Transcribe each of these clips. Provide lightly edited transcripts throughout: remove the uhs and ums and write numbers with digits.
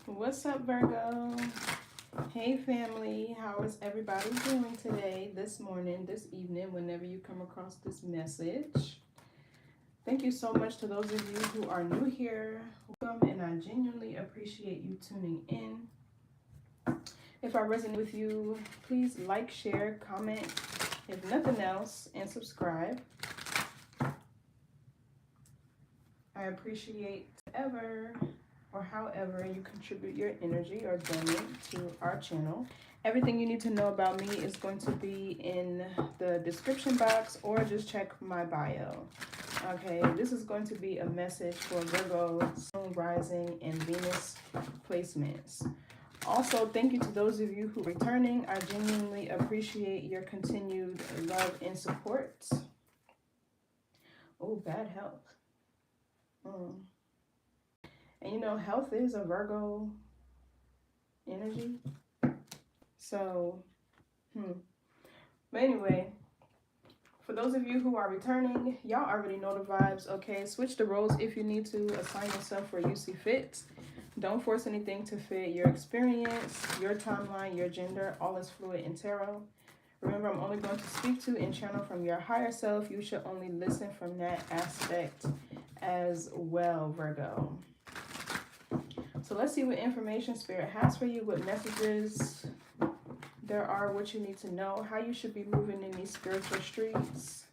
What's up, Virgo? Hey, family. How is everybody doing today, this morning, this evening, whenever you come across this message? Thank you so much to those of you who are new here. Welcome, and I genuinely appreciate you tuning in. If I resonate with you, please like, share, comment, if nothing else, and subscribe. I appreciate however you contribute your energy or donate to our channel. Everything you need to know about me is going to be in the description box, or just check my bio. Okay, this is going to be a message for Virgo, Sun, Rising, and Venus placements. Also, thank you to those of you who are returning. I genuinely appreciate your continued love and support. Oh, bad health. And you know, health is a Virgo energy. So, But anyway, for those of you who are returning, y'all already know the vibes, okay? Switch the roles if you need to. Assign yourself where you see fit. Don't force anything to fit your experience, your timeline, your gender. All is fluid in tarot. Remember, I'm only going to speak to and channel from your higher self. You should only listen from that aspect as well, Virgo. So let's see what information Spirit has for you, what messages there are, what you need to know, how you should be moving in these spiritual streets.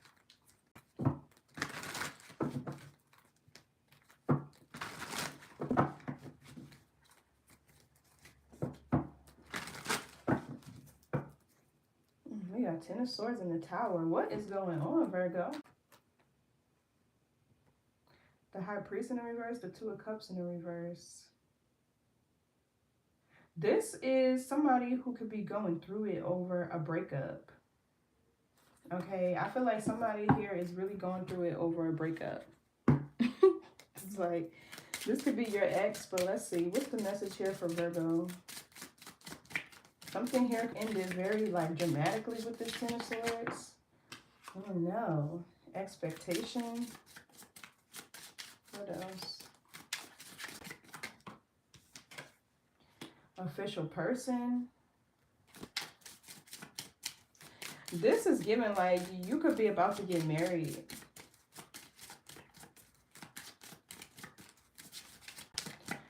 We got Ten of Swords in the Tower. What is going on, Virgo? The High Priest in the reverse, the Two of Cups in the reverse. This is somebody who could be going through it over a breakup. Okay, I feel like somebody here is really going through it over a breakup. It's like, this could be your ex, but let's see. What's the message here for Virgo? Something here ended very, like, dramatically with this Ten of Swords. Oh, no. Expectation. What else? Official person. This is given like you could be about to get married.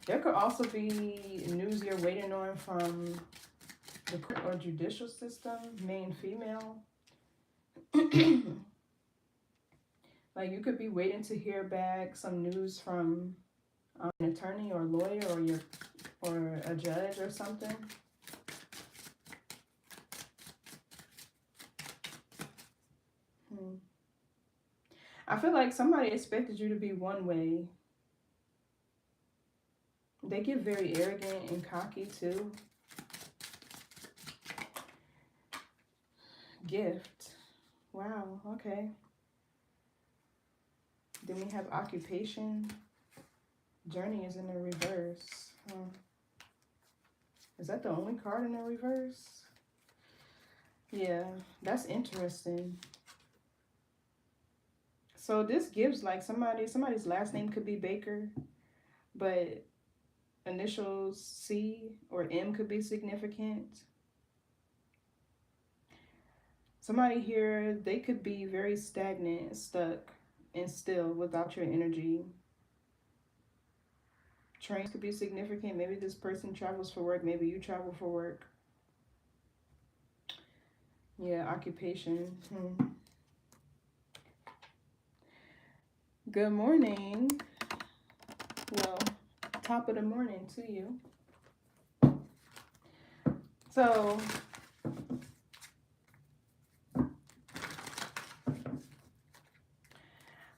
There could also be news you're waiting on from the court or judicial system, main female. Like you could be waiting to hear back some news from an attorney or lawyer or a judge or something. I feel like somebody expected you to be one way. They get very arrogant and cocky too. Gift. Wow, okay. Then we have occupation. Journey is in the reverse. Is that the only card in the reverse? Yeah, that's interesting. So this gives like somebody's last name could be Baker, but initials C or M could be significant. Somebody here, they could be very stagnant, stuck, and still without your energy. Trains could be significant. Maybe this person travels for work. Maybe you travel for work. Yeah, occupation. Good morning. Well, top of the morning to you. So,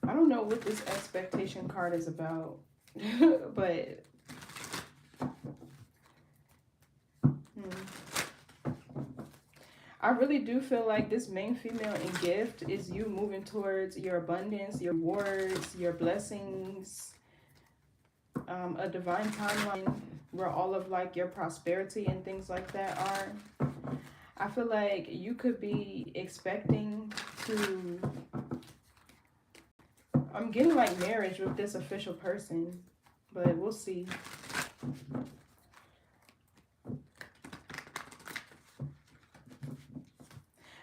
I don't know what this expectation card is about, but I really do feel like this main female in gift is you moving towards your abundance, your rewards, your blessings, a divine timeline where all of like your prosperity and things like that are. I feel like you could be expecting to, I'm getting like marriage with this official person, but we'll see.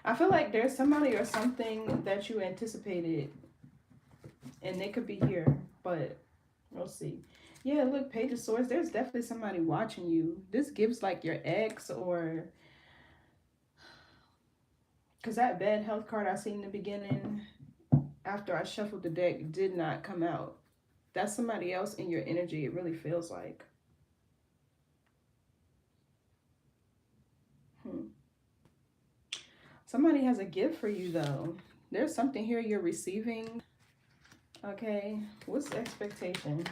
I feel like there's somebody or something that you anticipated, and they could be here, but we'll see. Yeah, look, Page of Swords. There's definitely somebody watching you. This gives like your ex, or because that bad health card I seen in the beginning after I shuffled the deck did not come out. That's somebody else in your energy. It really feels like. Somebody has a gift for you though. There's something here you're receiving. Okay, what's the expectation?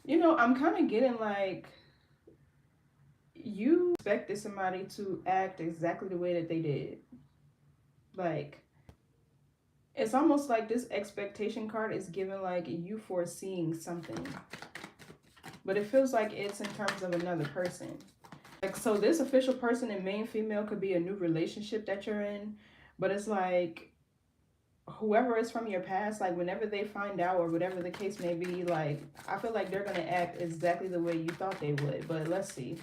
You know, I'm kind of getting like you expected somebody to act exactly the way that they did. Like, it's almost like this expectation card is given like you foreseeing something. But it feels like it's in terms of another person. Like, so this official person in main female could be a new relationship that you're in. But it's like whoever is from your past, like whenever they find out or whatever the case may be, like I feel like they're going to act exactly the way you thought they would. But let's see.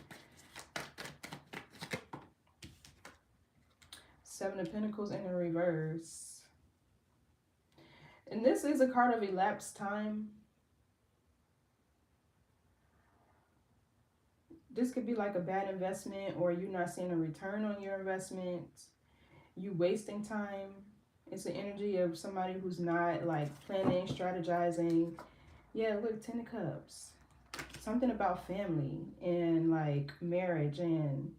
Seven of Pentacles in the reverse. And this is a card of elapsed time. This could be like a bad investment, or you not seeing a return on your investment. You wasting time. It's the energy of somebody who's not like planning, strategizing. Yeah, look, 10 of Cups. Something about family and like marriage and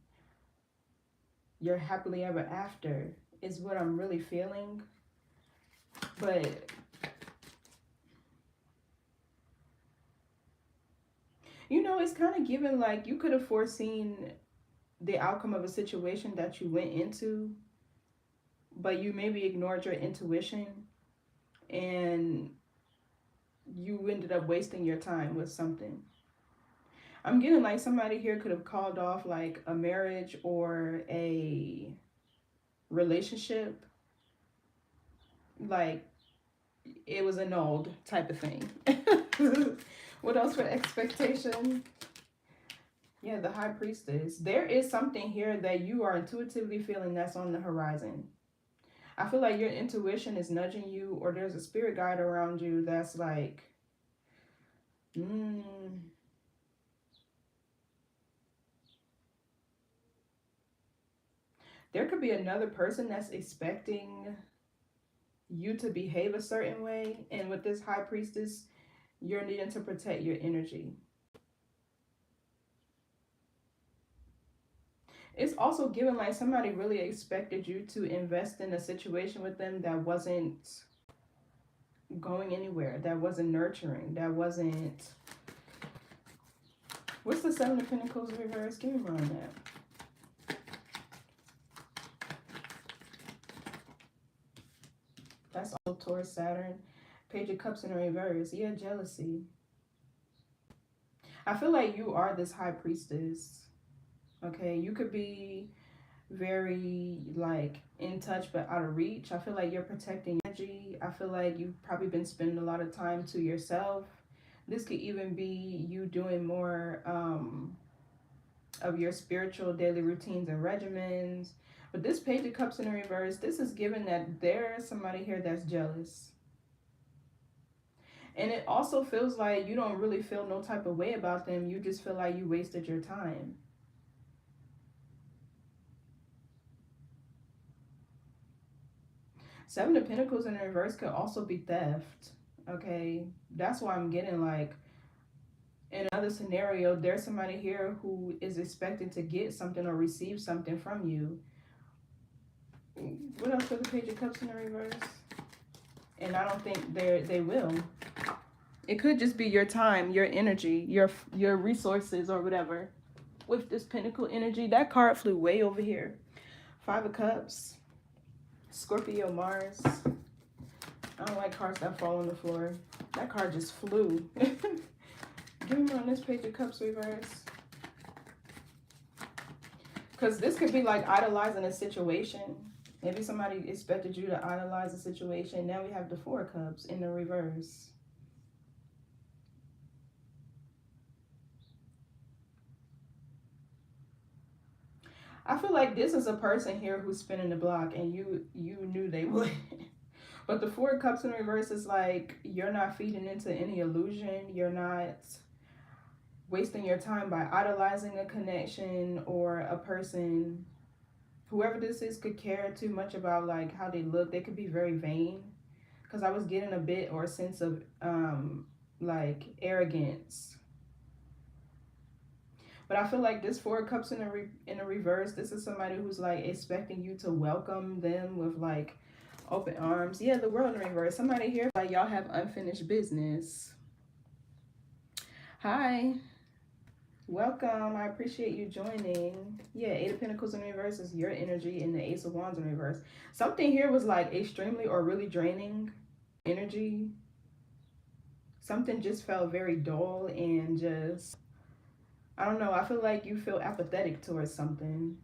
your happily ever after is what I'm really feeling. But you know, it's kind of given like you could have foreseen the outcome of a situation that you went into, but you maybe ignored your intuition and you ended up wasting your time with something. I'm getting like somebody here could have called off like a marriage or a relationship, like it was annulled type of thing. What else for expectation? Yeah, the High Priestess. There is something here that you are intuitively feeling that's on the horizon. I feel like your intuition is nudging you, or there's a spirit guide around you that's like, There could be another person that's expecting you to behave a certain way. And with this High Priestess, you're needing to protect your energy. It's also given like somebody really expected you to invest in a situation with them that wasn't going anywhere, that wasn't nurturing, that wasn't... What's the Seven of Pentacles reverse? Give me more on that. That's also Taurus, Saturn. Page of Cups in reverse. Yeah, jealousy. I feel like you are this High Priestess. Okay, you could be very like in touch but out of reach. I feel like you're protecting energy. I feel like you've probably been spending a lot of time to yourself. This could even be you doing more of your spiritual daily routines and regimens. But this Page of Cups in the reverse, this is given that there's somebody here that's jealous. And it also feels like you don't really feel no type of way about them. You just feel like you wasted your time. Seven of Pentacles in reverse could also be theft. Okay, that's why I'm getting like, in another scenario, there's somebody here who is expecting to get something or receive something from you. What else for the Page of Cups in the reverse? And I don't think they will. It could just be your time, your energy, your resources or whatever. With this Pentacle energy, that card flew way over here. Five of Cups. Scorpio, Mars. I don't like cards that fall on the floor. That card just flew. Give me on this Page of Cups reverse. Because this could be like idolizing a situation. Maybe somebody expected you to idolize a situation. Now we have the Four of Cups in the reverse. I feel like this is a person here who's spinning the block, and you knew they would. But the Four of Cups in reverse is like you're not feeding into any illusion. You're not wasting your time by idolizing a connection or a person. Whoever this is could care too much about like how they look. They could be very vain. Because I was getting a bit or a sense of like arrogance. But I feel like this Four of Cups in a reverse, this is somebody who's like expecting you to welcome them with like open arms. Yeah, the World in reverse. Somebody here like y'all have unfinished business. Hi. Welcome. I appreciate you joining. Yeah, Eight of Pentacles in reverse is your energy, and the Ace of Wands in reverse. Something here was like extremely or really draining energy. Something just felt very dull and just, I don't know, I feel like you feel apathetic towards something.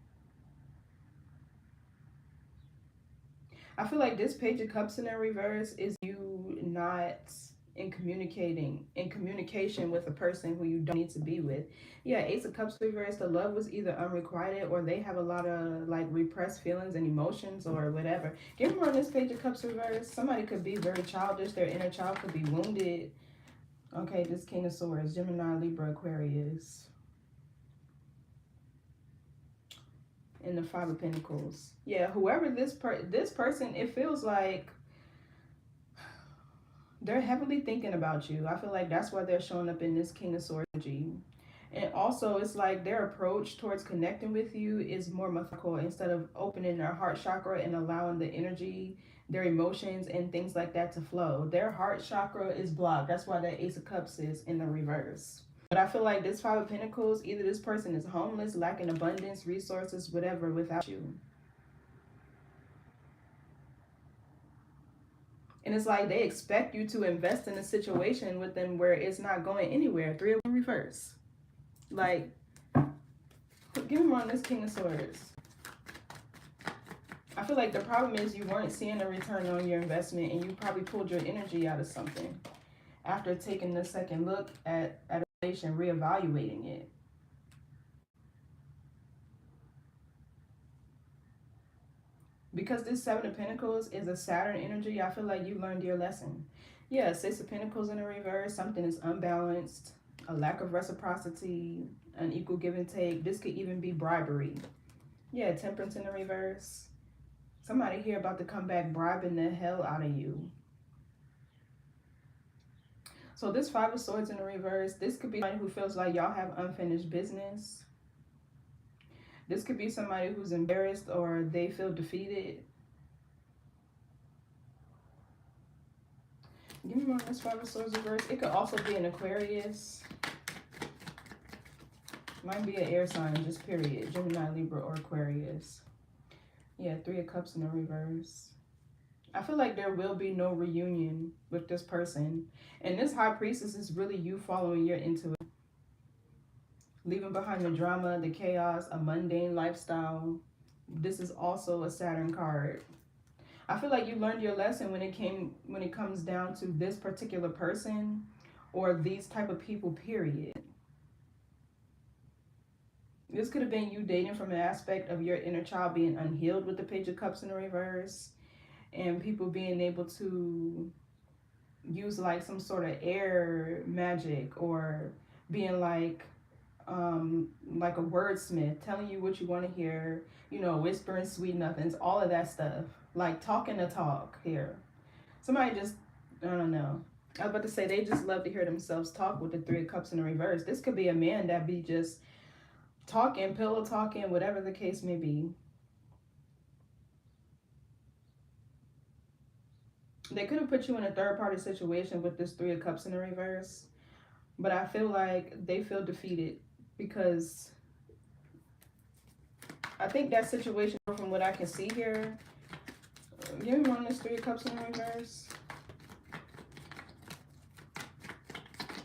I feel like this Page of Cups in the reverse is you not in communication with a person who you don't need to be with. Yeah, Ace of Cups reverse, the love was either unrequited or they have a lot of like repressed feelings and emotions or whatever. Give me on this Page of Cups reverse. Somebody could be very childish. Their inner child could be wounded. Okay, this King of Swords, Gemini, Libra, Aquarius. And the Five of Pentacles. Yeah, whoever this person, it feels like they're heavily thinking about you. I feel like that's why they're showing up in this King of Swords energy. And also, it's like their approach towards connecting with you is more methodical instead of opening their heart chakra and allowing the energy, their emotions, and things like that to flow. Their heart chakra is blocked. That's why that Ace of Cups is in the reverse. But I feel like this Five of Pentacles, either this person is homeless, lacking abundance, resources, whatever, without you. And it's like they expect you to invest in a situation with them where it's not going anywhere. Three of reverse. Like, give me on this King of Swords. I feel like the problem is you weren't seeing a return on your investment and you probably pulled your energy out of something after taking a second look at a relation, reevaluating it. Because this Seven of Pentacles is a Saturn energy, I feel like you learned your lesson. Yeah, Six of Pentacles in the reverse, something is unbalanced, a lack of reciprocity, unequal give and take. This could even be bribery. Yeah, Temperance in the reverse. Somebody here about to come back bribing the hell out of you. So this Five of Swords in the reverse, this could be somebody who feels like y'all have unfinished business. This could be somebody who's embarrassed or they feel defeated. Give me more on this Five of Swords reverse. It could also be an Aquarius. Might be an air sign, just period. Gemini, Libra, or Aquarius. Yeah, Three of Cups in the reverse. I feel like there will be no reunion with this person. And this High Priestess is really you following your intuition. Leaving behind the drama, the chaos, a mundane lifestyle. This is also a Saturn card. I feel like you learned your lesson when it comes down to this particular person or these type of people, period. This could have been you dating from an aspect of your inner child being unhealed with the Page of Cups in the reverse, and people being able to use like some sort of air magic or being like a wordsmith, telling you what you want to hear, you know, whispering sweet nothings, all of that stuff. Like talking the talk here. Somebody just, I don't know. I was about to say they just love to hear themselves talk with the Three of Cups in the reverse. This could be a man that be just talking, pillow talking, whatever the case may be. They could have put you in a third party situation with this Three of Cups in the reverse. But I feel like they feel defeated because I think that situation, from what I can see here, give me one of this Three of Cups in the reverse.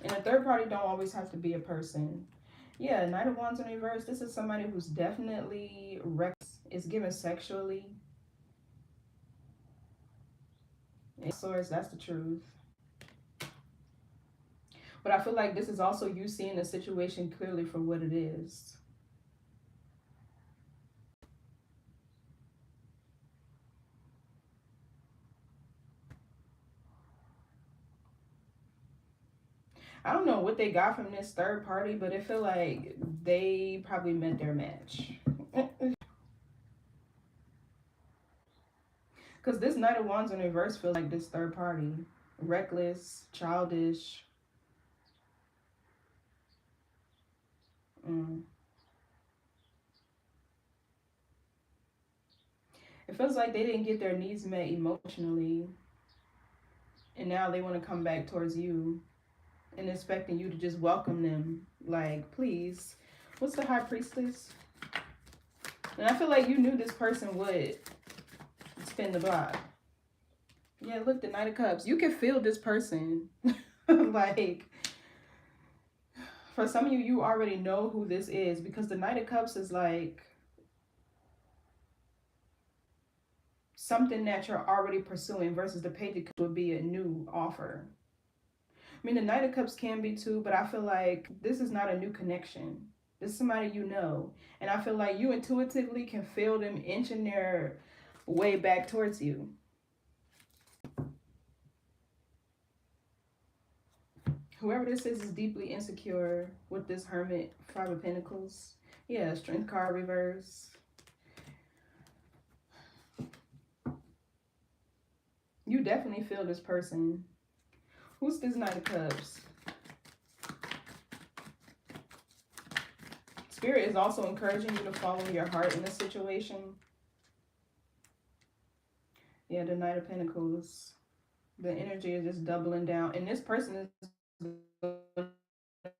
And a third party don't always have to be a person. Yeah, Knight of Wands in reverse. This is somebody who's definitely reckless. It's given sexually. Swords, that's the truth. But I feel like this is also you seeing the situation clearly for what it is. I don't know what they got from this third party, but it feel like they probably met their match. Because this Knight of Wands in reverse feels like this third party. Reckless, childish. Mm. It feels like they didn't get their needs met emotionally. And now they want to come back towards you and expecting you to just welcome them. Like, please. What's the High Priestess? And I feel like you knew this person would spin the block. Yeah, look, the Knight of Cups. You can feel this person. Like, for some of you, you already know who this is because the Knight of Cups is like something that you're already pursuing versus the Page of Cups would be a new offer. I mean, the Knight of Cups can be too, but I feel like this is not a new connection. This is somebody you know. And I feel like you intuitively can feel them inching their way back towards you. Whoever this is deeply insecure with this Hermit, Five of Pentacles. Yeah, Strength card reverse. You definitely feel this person. Who's this Knight of Cups? Spirit is also encouraging you to follow your heart in this situation. Yeah, the Knight of Pentacles. The energy is just doubling down. And this person is going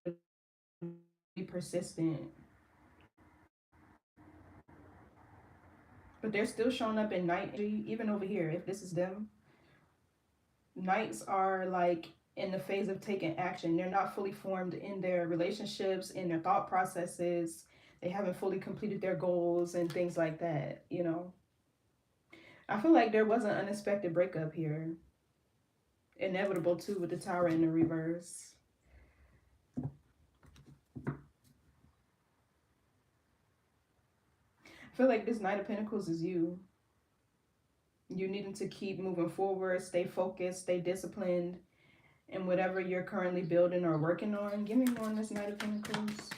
to be persistent. But they're still showing up in night energy, even over here, if this is them. Knights are like in the phase of taking action. They're not fully formed in their relationships, in their thought processes. They haven't fully completed their goals and things like that, you know. I feel like there was an unexpected breakup here. Inevitable too with the Tower in the reverse. I feel like this Knight of Pentacles is you. You needing to keep moving forward, stay focused, stay disciplined in whatever you're currently building or working on. Give me more on this Knight of Pentacles.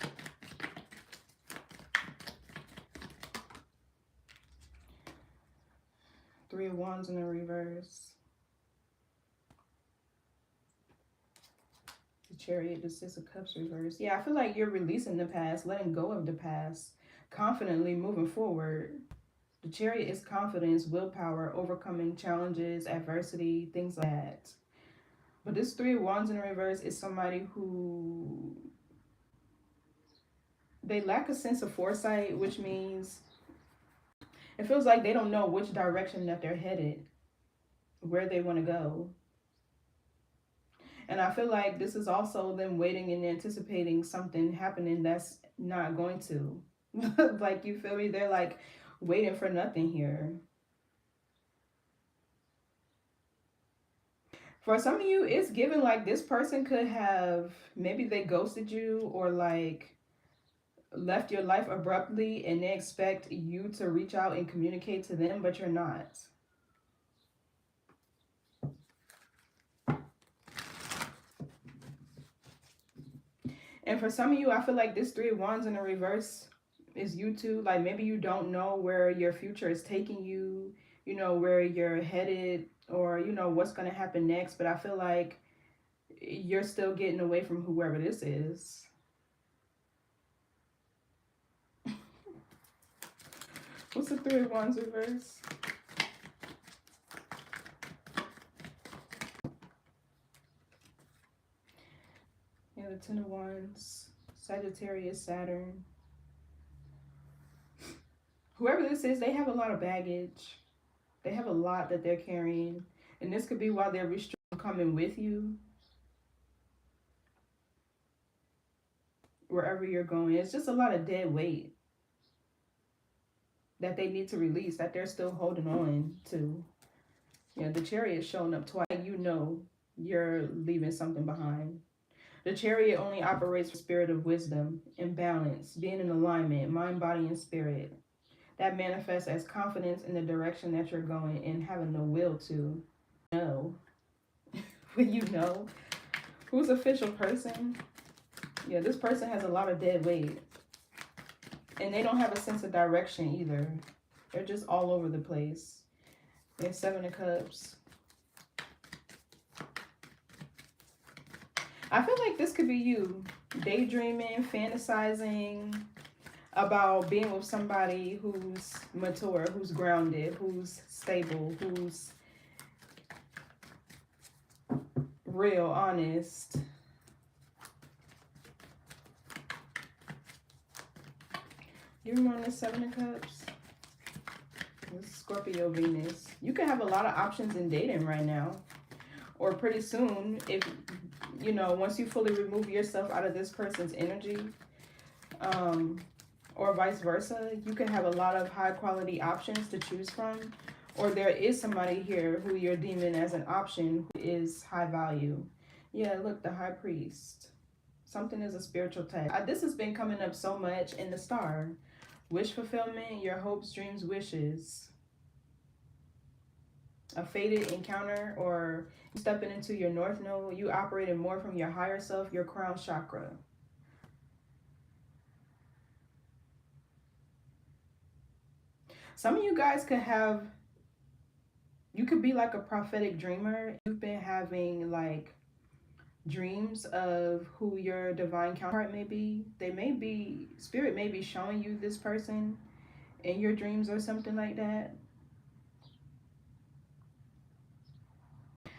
Three of Wands in the reverse. The Chariot, the Six of Cups reverse. Yeah, I feel like you're releasing the past, letting go of the past, confidently moving forward. The Chariot is confidence, willpower, overcoming challenges, adversity, things like that. But this Three of Wands in the reverse is somebody who they lack a sense of foresight, which means it feels like they don't know which direction that they're headed, where they want to go. And I feel like this is also them waiting and anticipating something happening that's not going to. Like, you feel me? They're like waiting for nothing here. For some of you, it's given like this person could have, maybe they ghosted you or like left your life abruptly and they expect you to reach out and communicate to them, but you're not. And for some of you, I feel like this Three of Wands in the reverse is you too. Like, maybe you don't know where your future is taking you, you know, where you're headed, or, you know, what's going to happen next. But I feel like you're still getting away from whoever this is. What's the Three of Wands reverse? Yeah, the Ten of Wands, Sagittarius, Saturn. Whoever this is, they have a lot of baggage. They have a lot that they're carrying. And this could be why they're restricted from coming with you. Wherever you're going. It's just a lot of dead weight that they need to release, that they're still holding on to. Yeah, the Chariot showing up twice. You know you're leaving something behind. The Chariot only operates with spirit of wisdom and balance, being in alignment, mind, body, and spirit. That manifests as confidence in the direction that you're going and having the will to know. When you know. Who's official person? Yeah, this person has a lot of dead weight. And they don't have a sense of direction either. They're just all over the place. They have 7 of Cups. I feel like this could be you. Daydreaming, fantasizing about being with somebody who's mature, who's grounded, who's stable, who's real, honest. Give me on this 7 of Cups. This is Scorpio Venus. You could have a lot of options in dating right now. Or pretty soon, if, you know, once you fully remove yourself out of this person's energy, or vice versa, you could have a lot of high quality options to choose from. Or there is somebody here who you're deeming as an option who is high value. Yeah, look, the High Priest. Something is a spiritual tag. This has been coming up so much in the star. Wish fulfillment, your hopes, dreams, wishes. A fated encounter, or stepping into your North Node. You operating more from your higher self, your crown chakra. Some of you guys could have, you could be like a prophetic dreamer. You've been having like dreams of who your divine counterpart may be. They may be, spirit may be showing you this person in your dreams or something like that.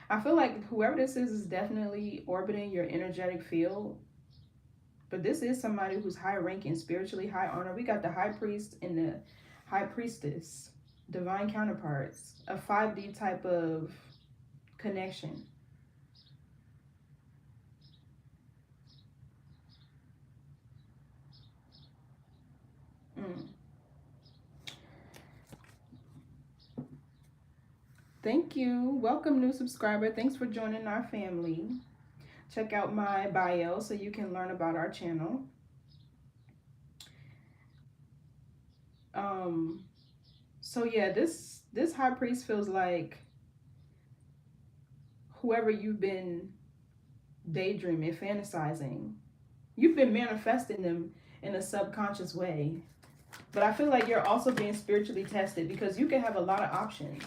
I feel like whoever this is definitely orbiting your energetic field. But this is somebody who's high ranking, spiritually high honor. We got the High Priest and the High Priestess, divine counterparts, a 5D type of connection. Thank you. Welcome, new subscriber. Thanks for joining our family. Check out my bio so you can learn about our channel. So yeah, this High Priest feels like whoever you've been daydreaming, fantasizing, you've been manifesting them in a subconscious way. But I feel like you're also being spiritually tested because you can have a lot of options.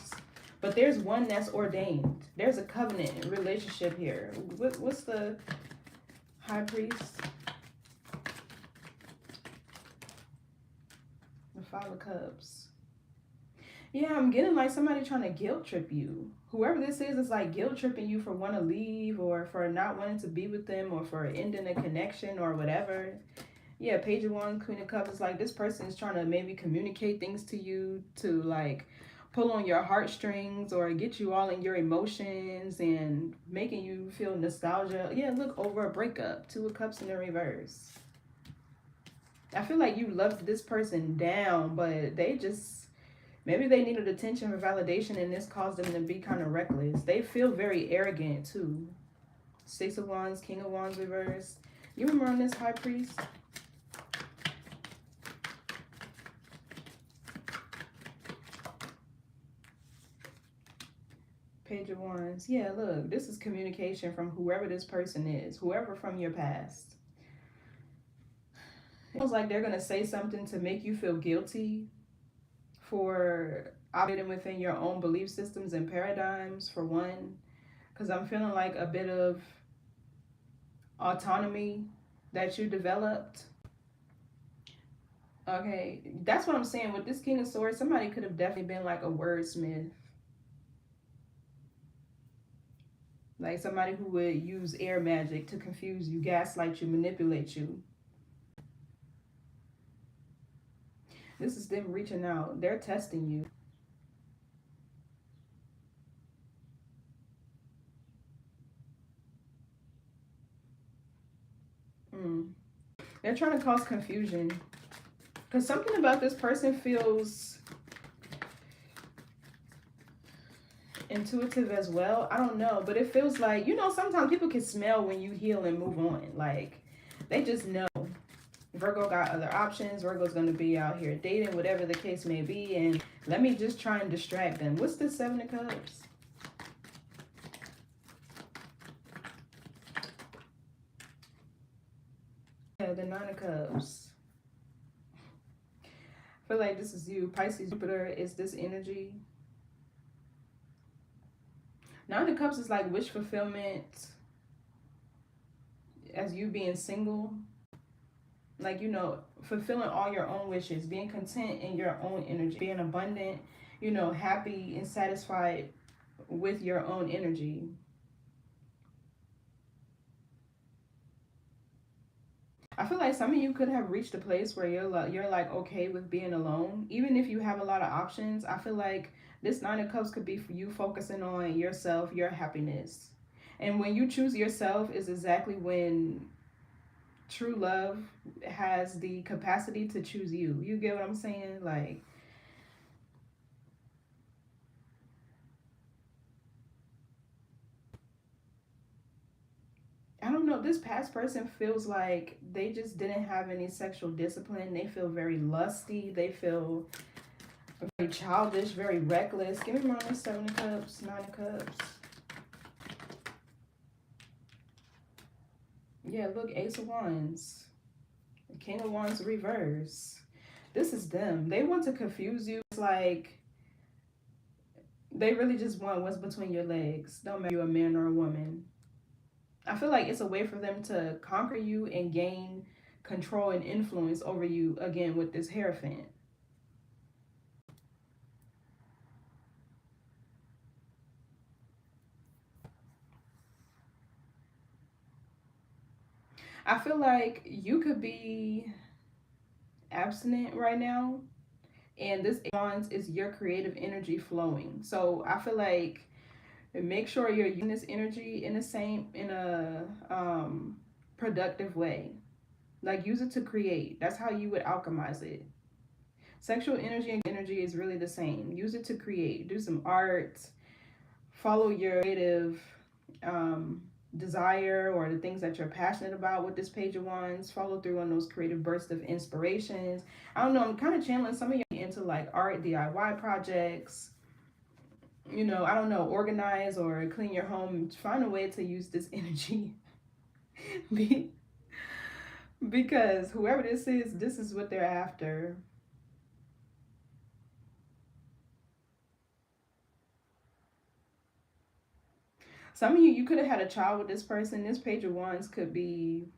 But there's one that's ordained. There's a covenant relationship here. What's the High Priest? The 5 of Cups. Yeah, I'm getting like somebody trying to guilt trip you. Whoever this is like guilt tripping you for wanting to leave or for not wanting to be with them or for ending a connection or whatever. Yeah, Page of Wands, Queen of Cups. It's like this person is trying to maybe communicate things to you to like pull on your heartstrings or get you all in your emotions and making you feel nostalgia. Yeah, look, over a breakup. 2 of Cups in the reverse. I feel like you loved this person down, but they just, maybe they needed attention or validation and this caused them to be kind of reckless. They feel very arrogant too. 6 of Wands, King of Wands reverse. You remember on this High Priest? Page of Wands. Yeah, look, this is communication from whoever this person is, whoever from your past. It feels like they're going to say something to make you feel guilty for operating within your own belief systems and paradigms, for one. Because I'm feeling like a bit of autonomy that you developed. Okay, that's what I'm saying. With this King of Swords, somebody could have definitely been like a wordsmith. Like somebody who would use air magic to confuse you, gaslight you, manipulate you. This is them reaching out. They're testing you. They're trying to cause confusion. Because something about this person feels intuitive as well. I don't know. But it feels like, you know, sometimes people can smell when you heal and move on. Like, they just know. Virgo got other options. Virgo's going to be out here dating, whatever the case may be. And let me just try and distract them. What's this 7 of Cups? Yeah, the Nine of Cups. I feel like this is you. Pisces, Jupiter is this energy. Nine of Cups is like wish fulfillment as you being single. Like, you know, fulfilling all your own wishes, being content in your own energy, being abundant, you know, happy and satisfied with your own energy. I feel like some of you could have reached a place where you're like okay with being alone, even if you have a lot of options. I feel like this Nine of Cups could be for you focusing on yourself, your happiness, and when you choose yourself is exactly when true love has the capacity to choose you. You get what I'm saying? Like, I don't know. This past person feels like they just didn't have any sexual discipline. They feel very lusty. They feel very childish, very reckless. Give me more on this Seven of Cups, Nine of Cups. Yeah, look, Ace of Wands. King of Wands reverse. This is them. They want to confuse you. It's like they really just want what's between your legs. Don't matter if you're a man or a woman. I feel like it's a way for them to conquer you and gain control and influence over you again with this Hierophant. I feel like you could be abstinent right now, and this Wands is your creative energy flowing. So I feel like make sure you're using this energy in a productive way. Like, use it to create. That's how you would alchemize it. Sexual energy and energy is really the same. Use it to create. Do some art. Follow your creative desire or the things that you're passionate about with this Page of Wands. Follow through on those creative bursts of inspirations. I don't know, I'm kind of channeling some of you into like art, DIY projects. You know, I don't know, organize or clean your home. Find a way to use this energy. Because whoever this is what they're after. Some of you could have had a child with this person. This Page of Wands could be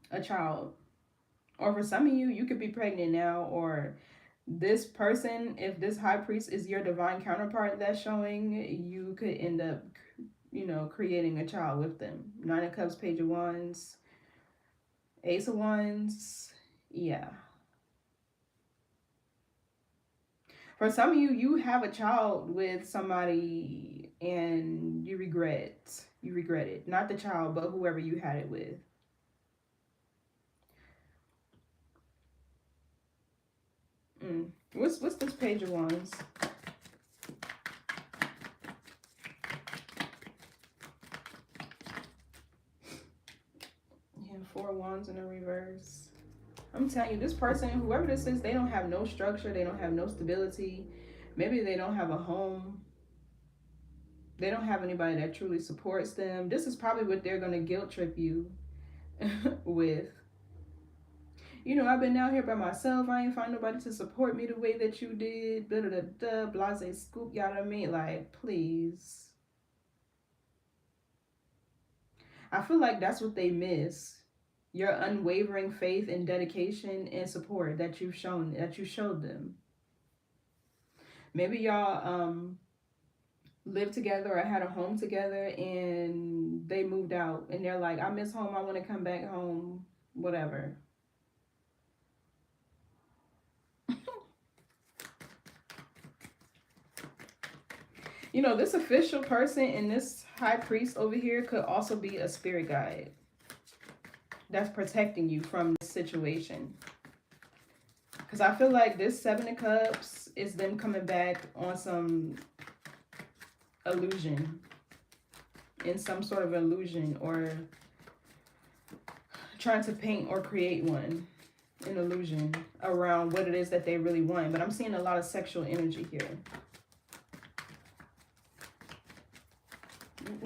a child. Or for some of you, you could be pregnant now. Or this person, if this High Priest is your divine counterpart that's showing, you could end up, you know, creating a child with them. Nine of Cups, Page of Wands, Ace of Wands. Yeah. For some of you, you have a child with somebody and you regret it. Not the child, but whoever you had it with. What's this Page of Wands? Yeah, Four of Wands in the reverse. I'm telling you, this person, whoever this is, they don't have no structure. They don't have no stability. Maybe they don't have a home. They don't have anybody that truly supports them. This is probably what they're going to guilt trip you with. You know, I've been out here by myself. I ain't find nobody to support me the way that you did. Blah, blah, blah, blah, blase scoop, y'all know what I mean? Like, please. I feel like that's what they miss. Your unwavering faith and dedication and support that you've shown, that you showed them. Maybe y'all lived together or had a home together and they moved out and they're like, I miss home, I want to come back home, whatever. You know, this official person and this High Priest over here could also be a spirit guide that's protecting you from this situation. Because I feel like this Seven of Cups is them coming back on some illusion. In some sort of illusion, or trying to paint or create an illusion around what it is that they really want. But I'm seeing a lot of sexual energy here.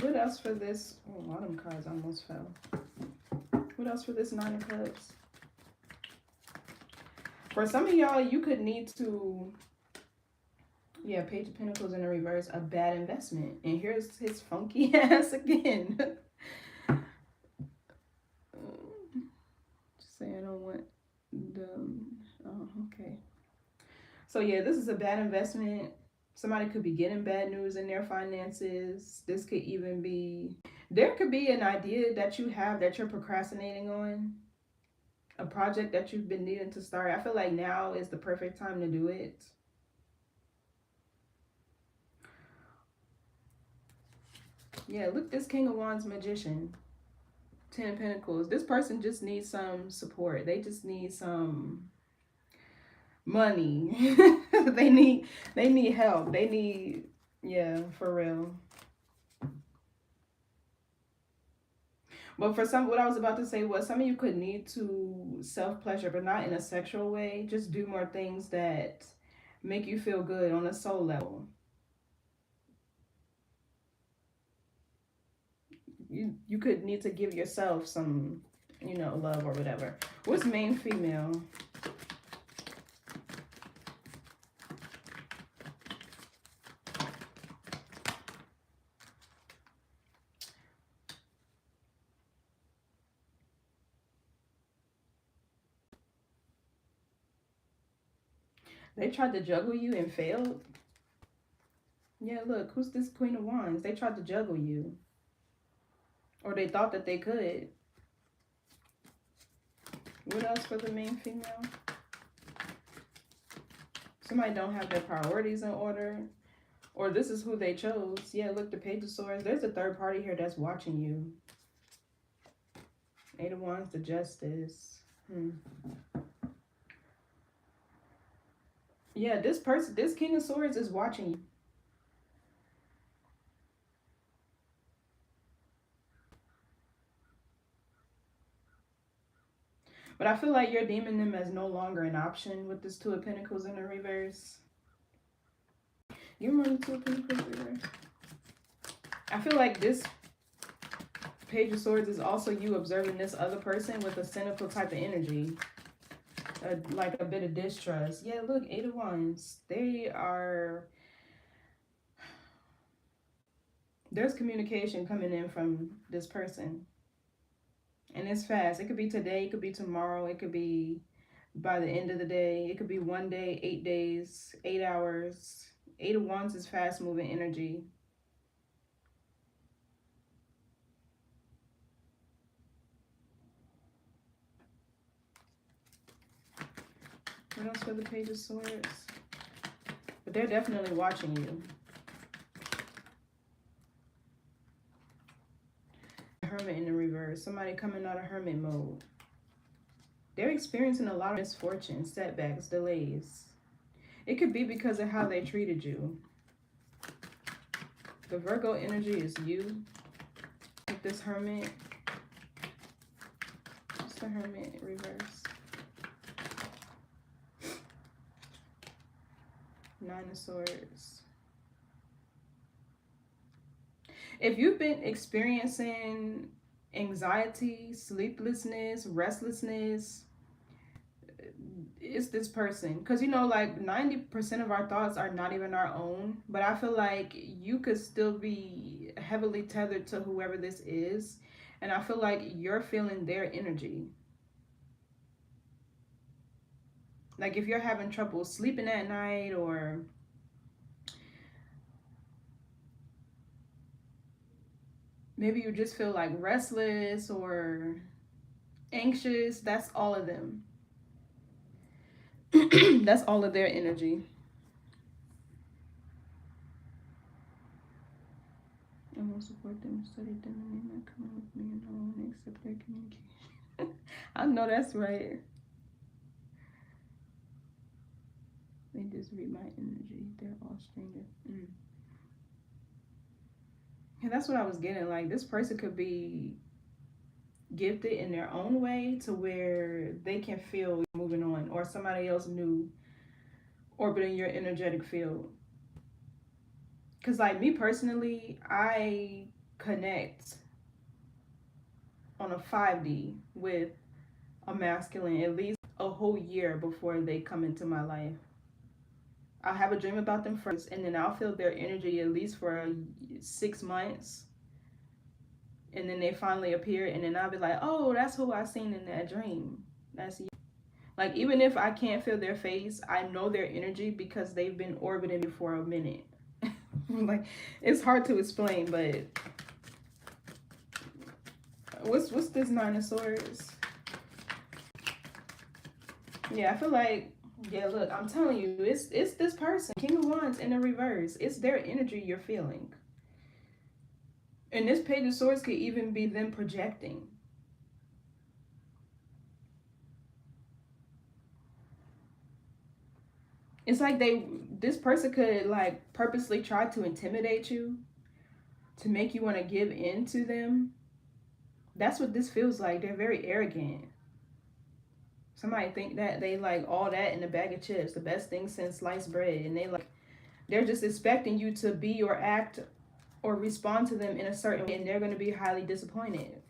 What else for this? Oh, a lot of them cards almost fell. What What else for this Nine of Cups? For some of y'all, you could need to, yeah, Page of Pentacles in the reverse, a bad investment. And here's his funky ass again. Just say I don't want the, oh, okay. So yeah, this is a bad investment. Somebody could be getting bad news in their finances. This could even be, there could be an idea that you have that you're procrastinating on. A project that you've been needing to start. I feel like now is the perfect time to do it. Yeah, look, this King of Wands Magician. 10 of Pentacles. This person just needs some support. They just need some money. they need help. They need, yeah, for real. But for some, what I was about to say was some of you could need to self-pleasure, but not in a sexual way. Just do more things that make you feel good on a soul level. You could need to give yourself some, you know, love or whatever. What's main female? They tried to juggle you and failed. Yeah, look, who's this Queen of Wands? They tried to juggle you. Or they thought that they could. What else for the main female? Somebody don't have their priorities in order. Or this is who they chose. Yeah, look, the Page of Swords. There's a third party here that's watching you. Eight of Wands, the Justice. Yeah, this person, this King of Swords is watching you. But I feel like you're deeming them as no longer an option with this Two of Pentacles in the reverse. You remember the Two of Pentacles reverse? I feel like this Page of Swords is also you observing this other person with a cynical type of energy. Like a bit of distrust. Yeah, look, Eight of Wands. They are... There's communication coming in from this person. And it's fast. It could be today, it could be tomorrow, it could be by the end of the day, it could be 1 day, 8 days, 8 hours. Eight of Wands is fast moving energy. What else for the Page of Swords? But they're definitely watching you. Hermit in the reverse. Somebody coming out of hermit mode. They're experiencing a lot of misfortune, setbacks, delays. It could be because of how they treated you. The Virgo energy is you. With this Hermit. What's the Hermit in reverse? Nine of Swords. If you've been experiencing anxiety, sleeplessness, restlessness, it's this person. Because, you know, like 90% of our thoughts are not even our own. But I feel like you could still be heavily tethered to whoever this is. And I feel like you're feeling their energy. Like if you're having trouble sleeping at night, or maybe you just feel like restless or anxious, that's all of them. That's all of their energy. I will support them, study them, and they not coming with me and I won't accept their communication. I know that's right. They just read my energy. They're all strangers. And that's what I was getting. Like, this person could be gifted in their own way to where they can feel moving on, or somebody else new orbiting your energetic field. Because like me personally, I connect on a 5D with a masculine at least a whole year before they come into my life. I'll have a dream about them first, and then I'll feel their energy at least for 6 months. And then they finally appear, and then I'll be like, oh, that's who I seen in that dream. That's you. Like, even if I can't feel their face, I know their energy because they've been orbiting me for a minute. Like, it's hard to explain, but what's this Nine of Swords? Yeah, I feel like, yeah, look, I'm telling you, it's this person. King of Wands in the reverse. It's their energy you're feeling. And this Page of Swords could even be them projecting. It's like this person could like purposely try to intimidate you, to make you want to give in to them. That's what this feels like. They're very arrogant. Somebody think that they like all that in a bag of chips, the best thing since sliced bread, and they're just expecting you to be or act or respond to them in a certain way, and they're going to be highly disappointed.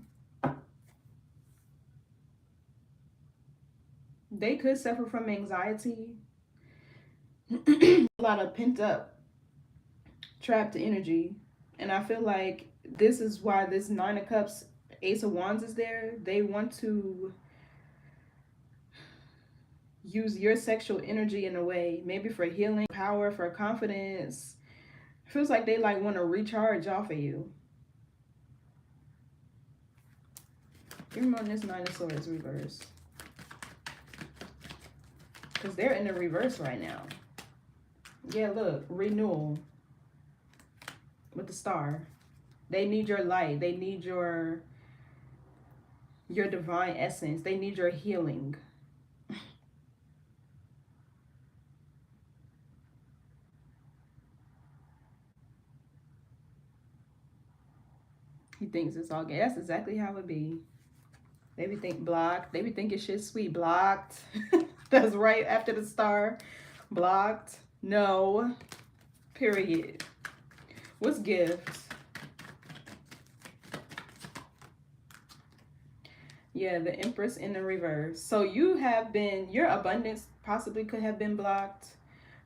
They could suffer from anxiety, a lot of pent up, trapped energy, and I feel like this is why this Nine of Cups, Ace of Wands is there. They want to use your sexual energy in a way, maybe for healing, power, for confidence. It feels like they like want to recharge off of you. Give me on this Nine of Swords reverse, because they're in the reverse right now. Yeah, look, renewal with the star. They need your light. They need your divine essence. They need your healing. He thinks it's all good. That's exactly how it be. They be think blocked. They be thinking shit sweet. Blocked. That's right after the star. Blocked. No. Period. What's gift? Yeah, the Empress in the reverse. So you have been, your abundance possibly could have been blocked.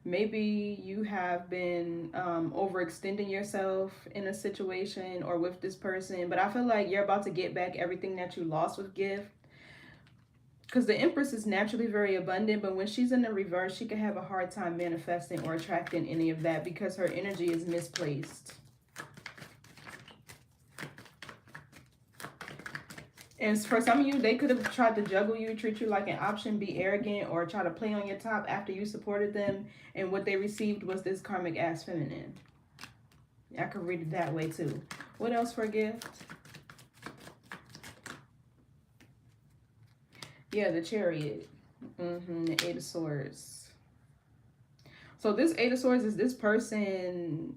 Maybe you have been overextending yourself in a situation or with this person. But I feel like you're about to get back everything that you lost with gift. Because the Empress is naturally very abundant, but when she's in the reverse, she can have a hard time manifesting or attracting any of that because her energy is misplaced. And for some of you, they could have tried to juggle you, treat you like an option, be arrogant, or try to play on your top after you supported them. And what they received was this karmic ass feminine. I could read it that way too. What else for a gift? Yeah, the Chariot. The Eight of Swords. So this Eight of Swords is this person.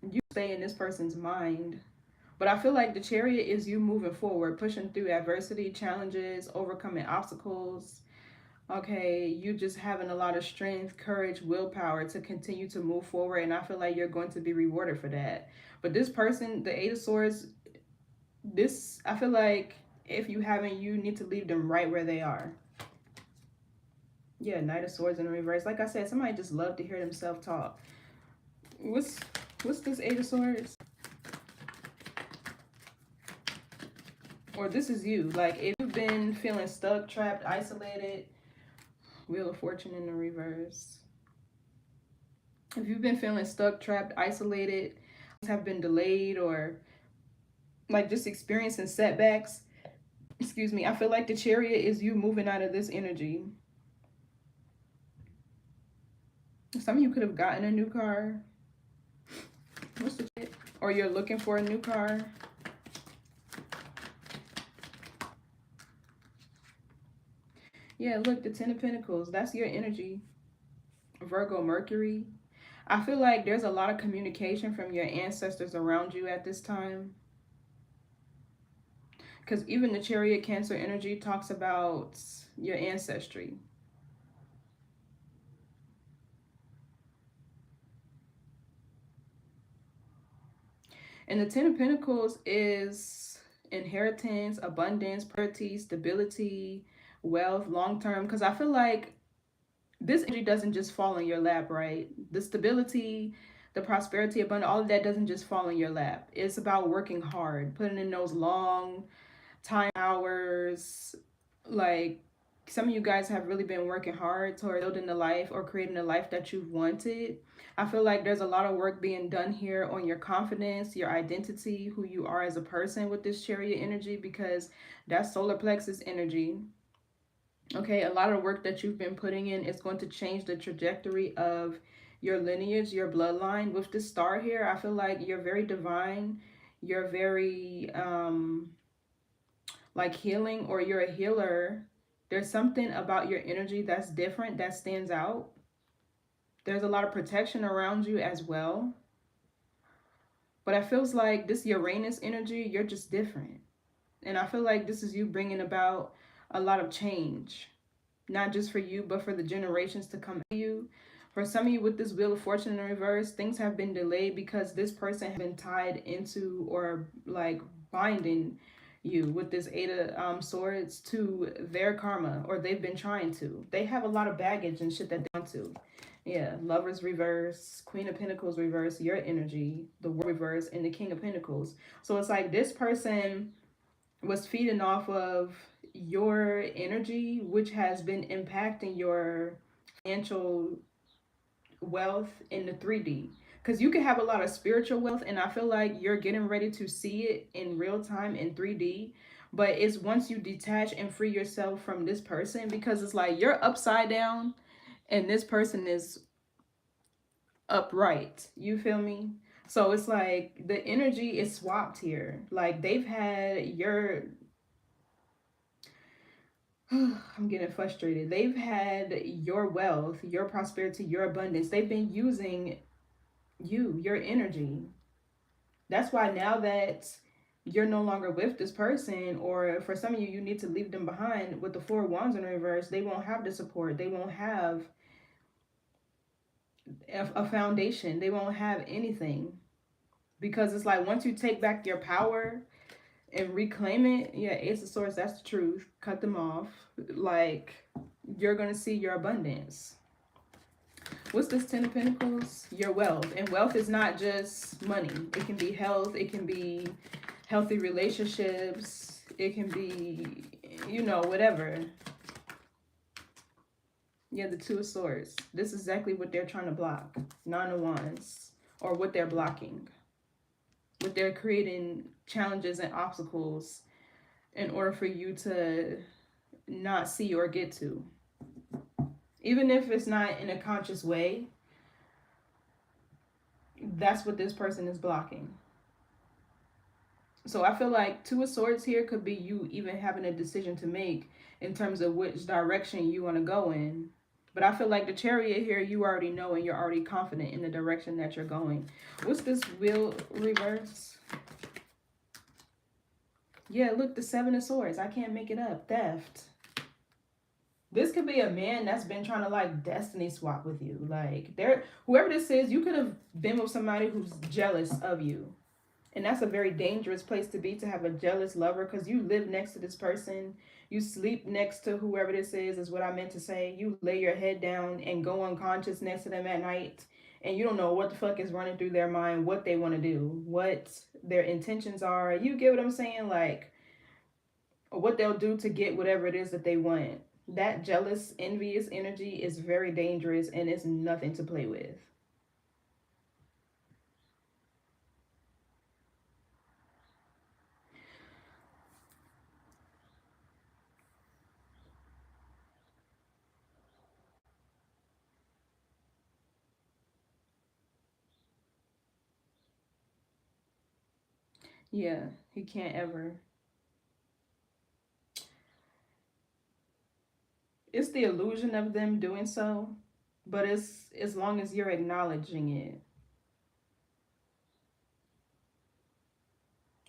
You stay in this person's mind. But I feel like the Chariot is you moving forward, pushing through adversity, challenges, overcoming obstacles. Okay, you just having a lot of strength, courage, willpower to continue to move forward. And I feel like you're going to be rewarded for that. But this person, the Eight of Swords, this, I feel like if you haven't, you need to leave them right where they are. Yeah, Knight of Swords in reverse. Like I said, somebody just love to hear themselves talk. What's this Eight of Swords? Or this is you. Like, if you've been feeling stuck, trapped, isolated, Wheel of Fortune in the reverse. If you've been feeling stuck, trapped, isolated, have been delayed, or like just experiencing setbacks, excuse me, I feel like the Chariot is you moving out of this energy. Some of you could have gotten a new car. What's the shit? Or you're looking for a new car. Yeah, look, the Ten of Pentacles. That's your energy. Virgo, Mercury. I feel like there's a lot of communication from your ancestors around you at this time. Because even the Chariot, Cancer energy talks about your ancestry. And the Ten of Pentacles is inheritance, abundance, prosperity, stability, wealth, long term. Because I feel like this energy doesn't just fall in your lap, right? The stability, the prosperity, abundance, all of that doesn't just fall in your lap. It's about working hard, putting in those long time hours. Like, some of you guys have really been working hard toward building the life or creating the life that you've wanted. I feel like there's a lot of work being done here on your confidence, your identity, who you are as a person with this Chariot energy, because that's solar plexus energy. Okay, a lot of work that you've been putting in is going to change the trajectory of your lineage, your bloodline. With this star here, I feel like you're very divine. You're very like healing, or you're a healer. There's something about your energy that's different, that stands out. There's a lot of protection around you as well. But I feels like this Uranus energy, you're just different. And I feel like this is you bringing about a lot of change, not just for you, but for the generations to come after you. For some of you with this Wheel of Fortune in reverse, things have been delayed because this person has been tied into, or like binding you with this Eight of Swords to their karma, or they've been trying to. They have a lot of baggage and shit that they want to. Yeah, Lovers reverse, Queen of Pentacles reverse, your energy, the World reverse, and the King of Pentacles. So it's like this person was feeding off of your energy, which has been impacting your financial wealth in the 3D. Because you can have a lot of spiritual wealth, and I feel like you're getting ready to see it in real time in 3D. But it's once you detach and free yourself from this person, because it's like you're upside down and this person is upright. You feel me? So it's like the energy is swapped here. Like they've had your I'm getting frustrated. They've had your wealth, your prosperity, your abundance. They've been using you, your energy. That's why now that you're no longer with this person, or for some of you, you need to leave them behind with the Four of Wands in reverse, they won't have the support. They won't have a foundation. They won't have anything. Because it's like once you take back your power and reclaim it, yeah, Ace of Swords, that's the truth. Cut them off. Like, you're going to see your abundance. What's this Ten of Pentacles? Your wealth. And wealth is not just money. It can be health. It can be healthy relationships. It can be, you know, whatever. Yeah, the Two of Swords. This is exactly what they're trying to block. Nine of Wands. Or what they're blocking. What they're creating challenges and obstacles in order for you to not see or get to. Even if it's not in a conscious way, that's what this person is blocking. So I feel like Two of Swords here could be you even having a decision to make in terms of which direction you want to go in. But I feel like the Chariot here, you already know and you're already confident in the direction that you're going. What's this Wheel reverse? Yeah, look, the Seven of Swords. I can't make it up. Theft. This could be a man that's been trying to like destiny swap with you. Like, whoever this is, you could have been with somebody who's jealous of you. And that's a very dangerous place to be, to have a jealous lover, because you live next to this person. You sleep next to whoever this is what I meant to say. You lay your head down and go unconscious next to them at night. And you don't know what the fuck is running through their mind, what they want to do, what their intentions are. You get what I'm saying? Like, what they'll do to get whatever it is that they want. That jealous, envious energy is very dangerous, and it's nothing to play with. Yeah, he can't ever. It's the illusion of them doing so, but it's as long as you're acknowledging it.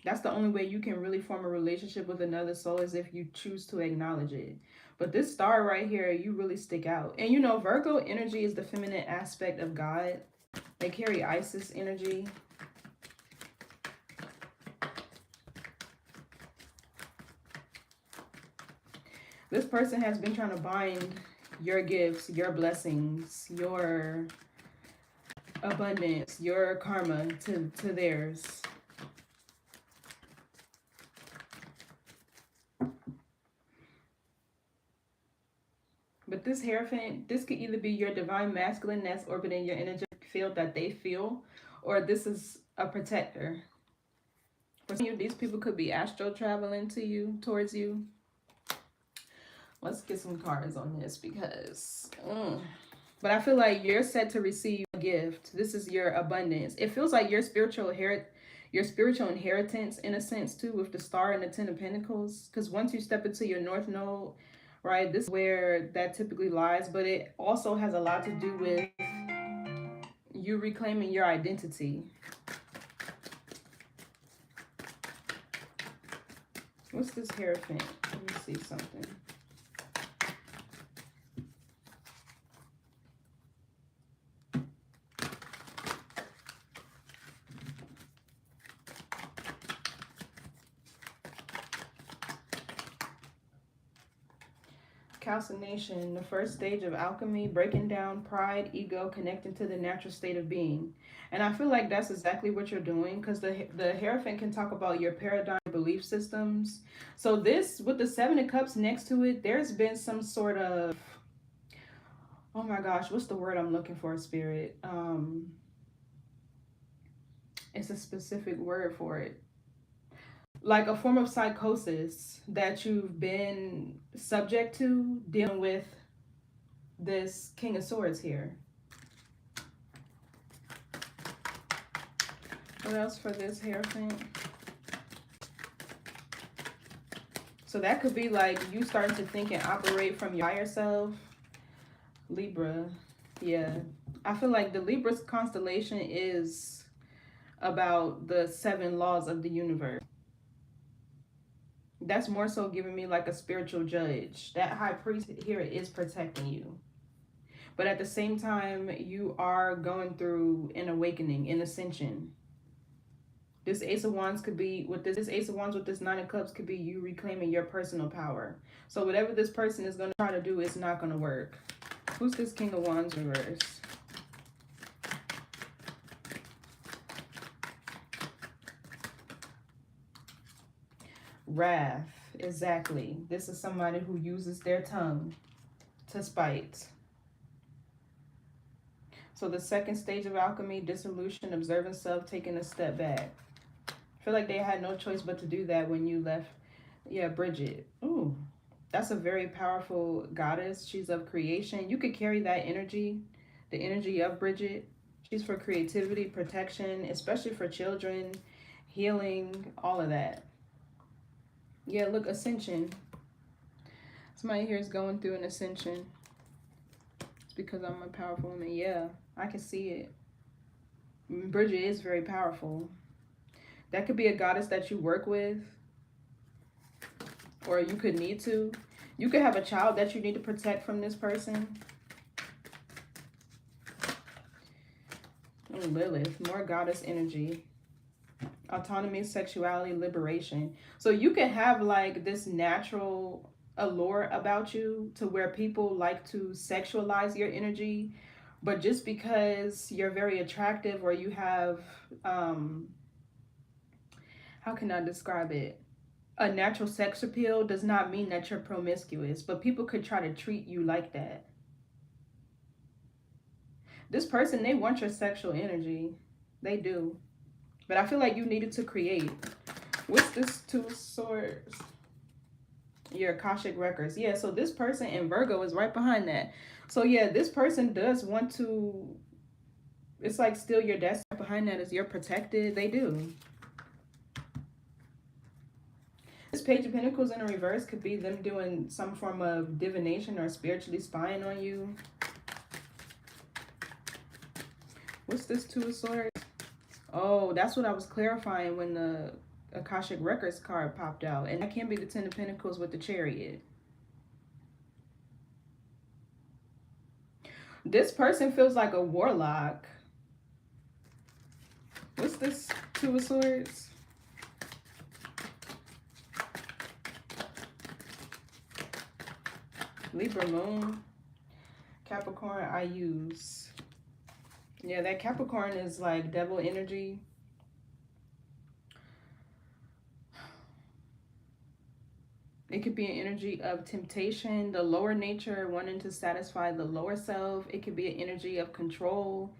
That's the only way you can really form a relationship with another soul, is if you choose to acknowledge it. But this star right here, you really stick out. And you know, Virgo energy is the feminine aspect of God. They carry Isis energy. This person has been trying to bind your gifts, your blessings, your abundance, your karma to theirs. But this Hierophant, this could either be your divine masculine that's orbiting your energetic field that they feel, or this is a protector. For some of you, these people could be astral traveling to you, towards you. Let's get some cards on this because... But I feel like you're set to receive a gift. This is your abundance. It feels like your spiritual inheritance in a sense too, with the Star and the Ten of Pentacles. Because once you step into your North Node, right, this is where that typically lies. But it also has a lot to do with you reclaiming your identity. What's this Hierophant? Let me see something. Calcination, the first stage of alchemy, breaking down pride, ego, connecting to the natural state of being. And I feel like that's exactly what you're doing, because the Hierophant can talk about your paradigm belief systems. So this, with the Seven of Cups next to it, there's been some sort of, oh my gosh, what's the word I'm looking for, Spirit? It's a specific word for it. Like a form of psychosis that you've been subject to dealing with this King of Swords here. What else for this Hierophant? So that could be like you starting to think and operate from your higher self. Libra. Yeah. I feel like the Libra's constellation is about the 7 laws of the universe. That's more so giving me like a spiritual judge. That high priest here is protecting you. But at the same time, you are going through an awakening, an ascension. This Ace of Wands could be, with this Ace of Wands with this Nine of Cups, could be you reclaiming your personal power. So whatever this person is going to try to do, it's not going to work. Who's this King of Wands reverse? Wrath, exactly. This is somebody who uses their tongue to spite. So the second stage of alchemy, dissolution, observing self, taking a step back. I feel like they had no choice but to do that when you left. Yeah, Bridget. Ooh, that's a very powerful goddess. She's of creation. You could carry that energy, the energy of Bridget. She's for creativity, protection, especially for children, healing, all of that. Yeah, look, ascension. Somebody here is going through an ascension. It's because I'm a powerful woman. Yeah, I can see it. Bridget is very powerful. That could be a goddess that you work with. Or you could need to. You could have a child that you need to protect from this person. Oh, Lilith, more goddess energy. Autonomy, sexuality, liberation. So you could have like this natural allure about you to where people like to sexualize your energy, but just because you're very attractive or you have how can I describe it, a natural sex appeal, does not mean that you're promiscuous, but people could try to treat you like that. This person, they want your sexual energy. They do. But I feel like you needed to create. What's this Two of Swords? Your Akashic records. Yeah, so this person in Virgo is right behind that. So yeah, this person does want to, it's like still your destiny. Behind that is you're protected. They do. This Page of Pentacles in a reverse could be them doing some form of divination or spiritually spying on you. What's this Two of Swords? Oh, that's what I was clarifying when the Akashic Records card popped out. And that can be the Ten of Pentacles with the Chariot. This person feels like a warlock. What's this Two of Swords? Libra moon. Capricorn, I use. Yeah, that Capricorn is like devil energy. It could be an energy of temptation, the lower nature, wanting to satisfy the lower self. It could be an energy of control,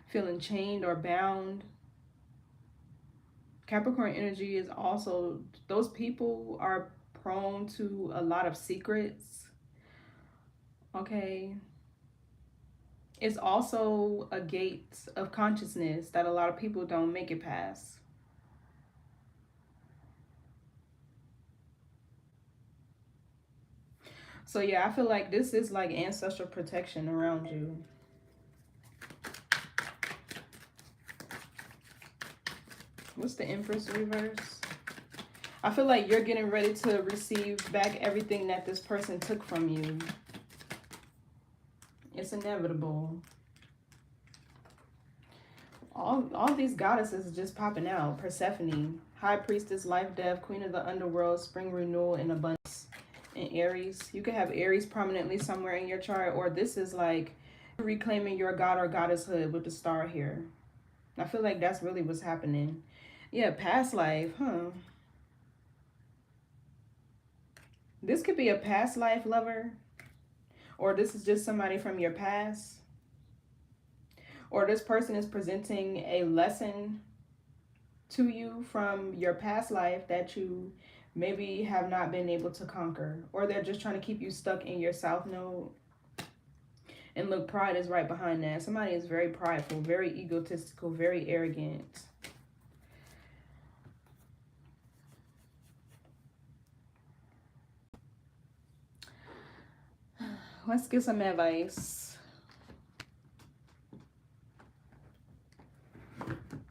feeling chained or bound. Capricorn energy is also, those people are prone to a lot of secrets. Okay. It's also a gate of consciousness that a lot of people don't make it past. So yeah, I feel like this is like ancestral protection around you. What's the Empress reverse? I feel like you're getting ready to receive back everything that this person took from you. It's inevitable. All these goddesses just popping out. Persephone, High Priestess, Life, Death, Queen of the Underworld, Spring Renewal, and Abundance. And Aries. You could have Aries prominently somewhere in your chart, or this is like reclaiming your god or goddesshood with the star here. I feel like that's really what's happening. Yeah, past life, huh? This could be a past life lover, or this is just somebody from your past, or this person is presenting a lesson to you from your past life that you maybe have not been able to conquer, or they're just trying to keep you stuck in your south node. And look, pride is right behind that. Somebody is very prideful, very egotistical, very arrogant. Let's get some advice.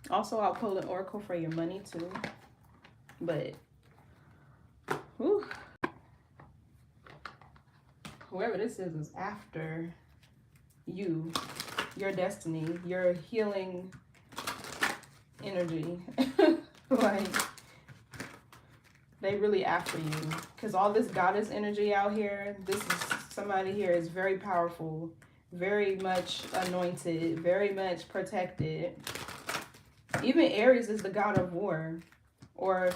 Also, I'll pull an oracle for your money too. But, whew, whoever this is after you, your destiny, your healing energy. Like, they really after you. Because all this goddess energy out here, this is somebody here is very powerful, very much anointed, very much protected. Even Aries is the god of war, or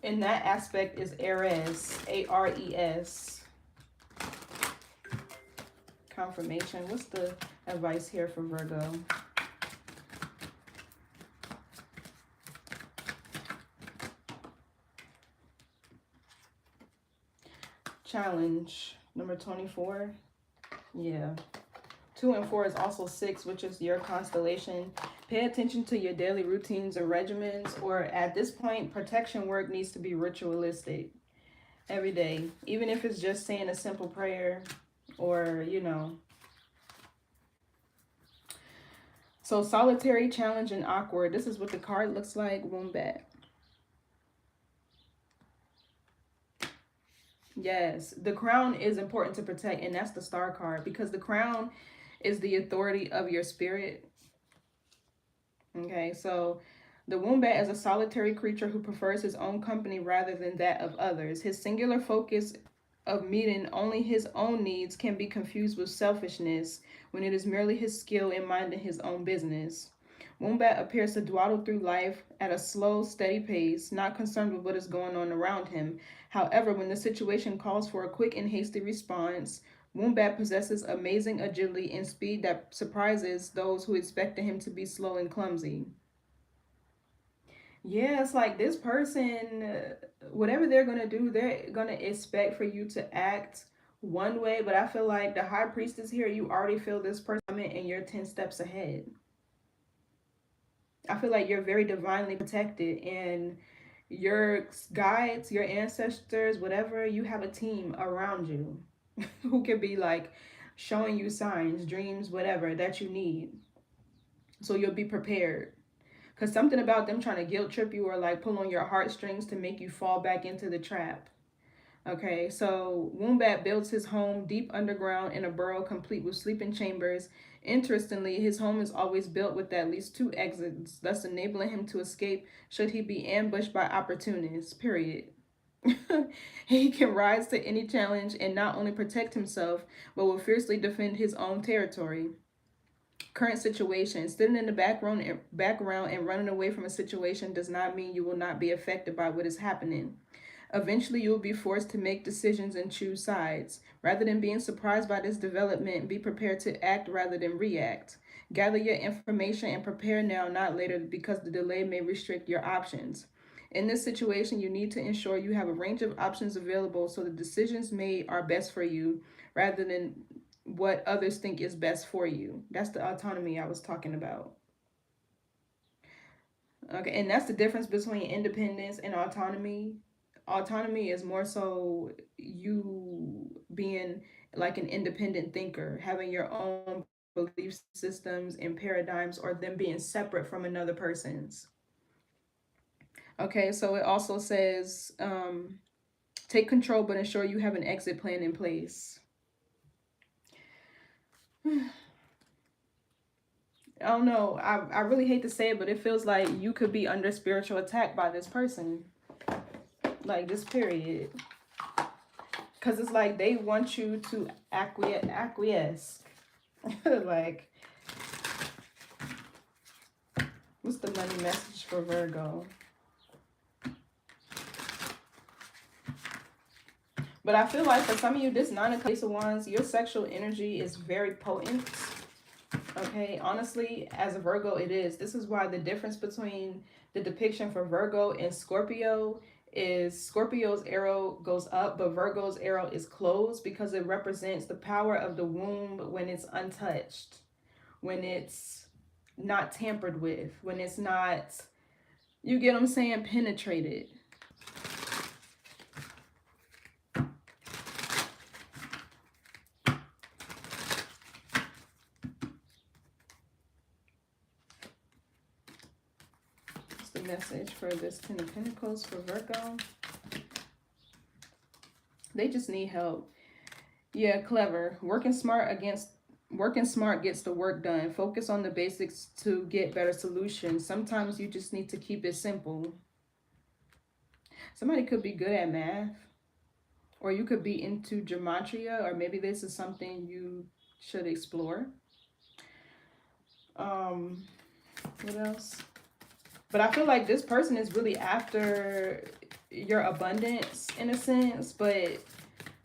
in that aspect is Ares, A-R-E-S. Confirmation. What's the advice here for Virgo? Challenge number 24. Yeah. 2 and 4 is also 6, which is your constellation. Pay attention to your daily routines and regimens, or at this point, protection work needs to be ritualistic every day. Even if it's just saying a simple prayer, or, you know. So solitary, challenge, and awkward. This is what the card looks like. Wombat. Yes, the crown is important to protect, and that's the star card, because the crown is the authority of your spirit. Okay, so the wombat is a solitary creature who prefers his own company rather than that of others. His singular focus of meeting only his own needs can be confused with selfishness when it is merely his skill in minding his own business. Wombat appears to dawdle through life at a slow, steady pace, not concerned with what is going on around him. However, when the situation calls for a quick and hasty response, Wombat possesses amazing agility and speed that surprises those who expected him to be slow and clumsy. Yeah, it's like this person, whatever they're going to do, they're going to expect for you to act one way. But I feel like the High Priestess here, you already feel this person coming and you're 10 steps ahead. I feel like you're very divinely protected, and your guides, your ancestors, whatever, you have a team around you who can be like showing you signs, dreams, whatever that you need. So you'll be prepared. Because something about them trying to guilt trip you or like pull on your heartstrings to make you fall back into the trap. Okay, so Wombat builds his home deep underground in a burrow complete with sleeping chambers. Interestingly, his home is always built with at least 2 exits, thus enabling him to escape should he be ambushed by opportunists, period. He can rise to any challenge and not only protect himself, but will fiercely defend his own territory. Current situation. Sitting in the background and running away from a situation does not mean you will not be affected by what is happening. Eventually, you will be forced to make decisions and choose sides. Rather than being surprised by this development, be prepared to act rather than react. Gather your information and prepare now, not later, because the delay may restrict your options. In this situation, you need to ensure you have a range of options available so the decisions made are best for you rather than what others think is best for you. That's the autonomy I was talking about. Okay, and that's the difference between independence and autonomy. Autonomy is more so you being like an independent thinker, having your own belief systems and paradigms, or them being separate from another person's. Okay, so it also says take control but ensure you have an exit plan in place. I don't know. I really hate to say it, but it feels like you could be under spiritual attack by this person. Like this period. Because it's like they want you to acquiesce. Like, what's the money message for Virgo? But I feel like for some of you, this Nine of Cups of Wands, your sexual energy is very potent. Okay, honestly, as a Virgo, it is. This is why the difference between the depiction for Virgo and Scorpio is Scorpio's arrow goes up, but Virgo's arrow is closed because it represents the power of the womb when it's untouched, when it's not tampered with, when it's not, you get what I'm saying, penetrated. Message for this Ten of Pentacles for Virgo. They just need help. Yeah, clever. Working smart gets the work done. Focus on the basics to get better solutions. Sometimes you just need to keep it simple. Somebody could be good at math, or you could be into gematria, or maybe this is something you should explore. What else? But I feel like this person is really after your abundance in a sense. But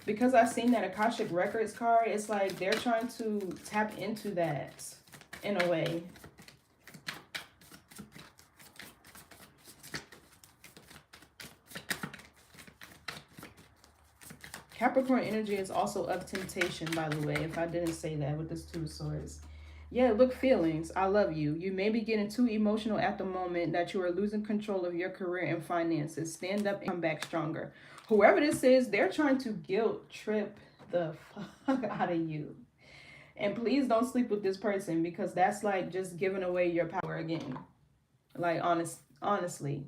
because I've seen that Akashic Records card, it's like they're trying to tap into that in a way. Capricorn energy is also of temptation, by the way, if I didn't say that with this Two of Swords. Yeah, look, feelings. I love you. You may be getting too emotional at the moment that you are losing control of your career and finances. Stand up and come back stronger. Whoever this is, they're trying to guilt trip the fuck out of you. And please don't sleep with this person, because that's like just giving away your power again. Like, honestly.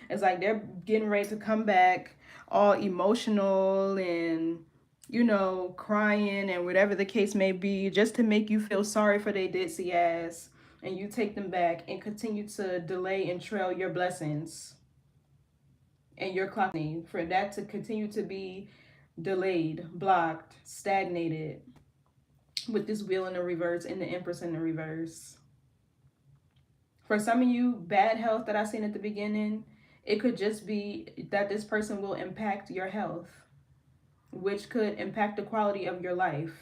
It's like they're getting ready to come back all emotional and, you know, crying and whatever the case may be, just to make you feel sorry for their ditzy ass, and you take them back and continue to delay and trail your blessings and your clock, for that to continue to be delayed, blocked, stagnated, with this wheel in the reverse and the Empress in the reverse. For some of you, bad health that I seen at the beginning, it could just be that this person will impact your health, which could impact the quality of your life.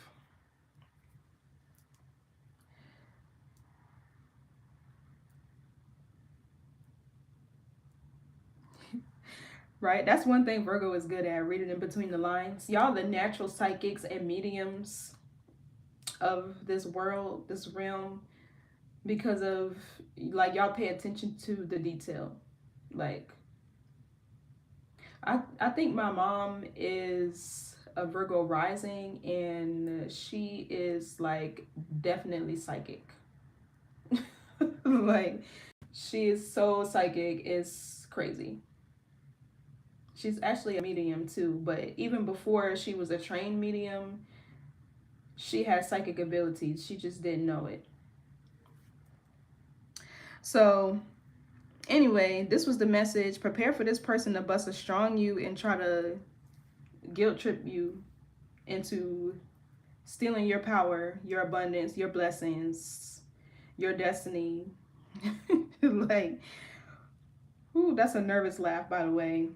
Right? That's one thing Virgo is good at, reading in between the lines. Y'all the natural psychics and mediums of this world, this realm, because of, like, y'all pay attention to the detail. Like, I think my mom is a Virgo rising, and she is like definitely psychic. Like, she is so psychic, it's crazy. She's actually a medium too, but even before she was a trained medium, she had psychic abilities. She just didn't know it. So Anyway, this was the message. Prepare for this person to bust a strong you and try to guilt trip you into stealing your power, your abundance, your blessings, your destiny. Like, ooh, that's a nervous laugh, by the way.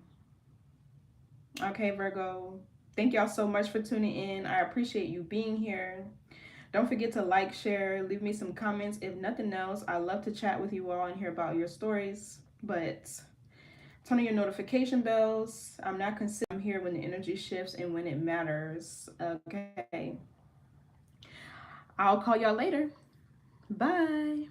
Okay, Virgo. Thank y'all so much for tuning in. I appreciate you being here. Don't forget to like, share, leave me some comments. If nothing else, I love to chat with you all and hear about your stories. But turn on your notification bells. I'm not consistent. I'm here when the energy shifts and when it matters. Okay. I'll call y'all later. Bye.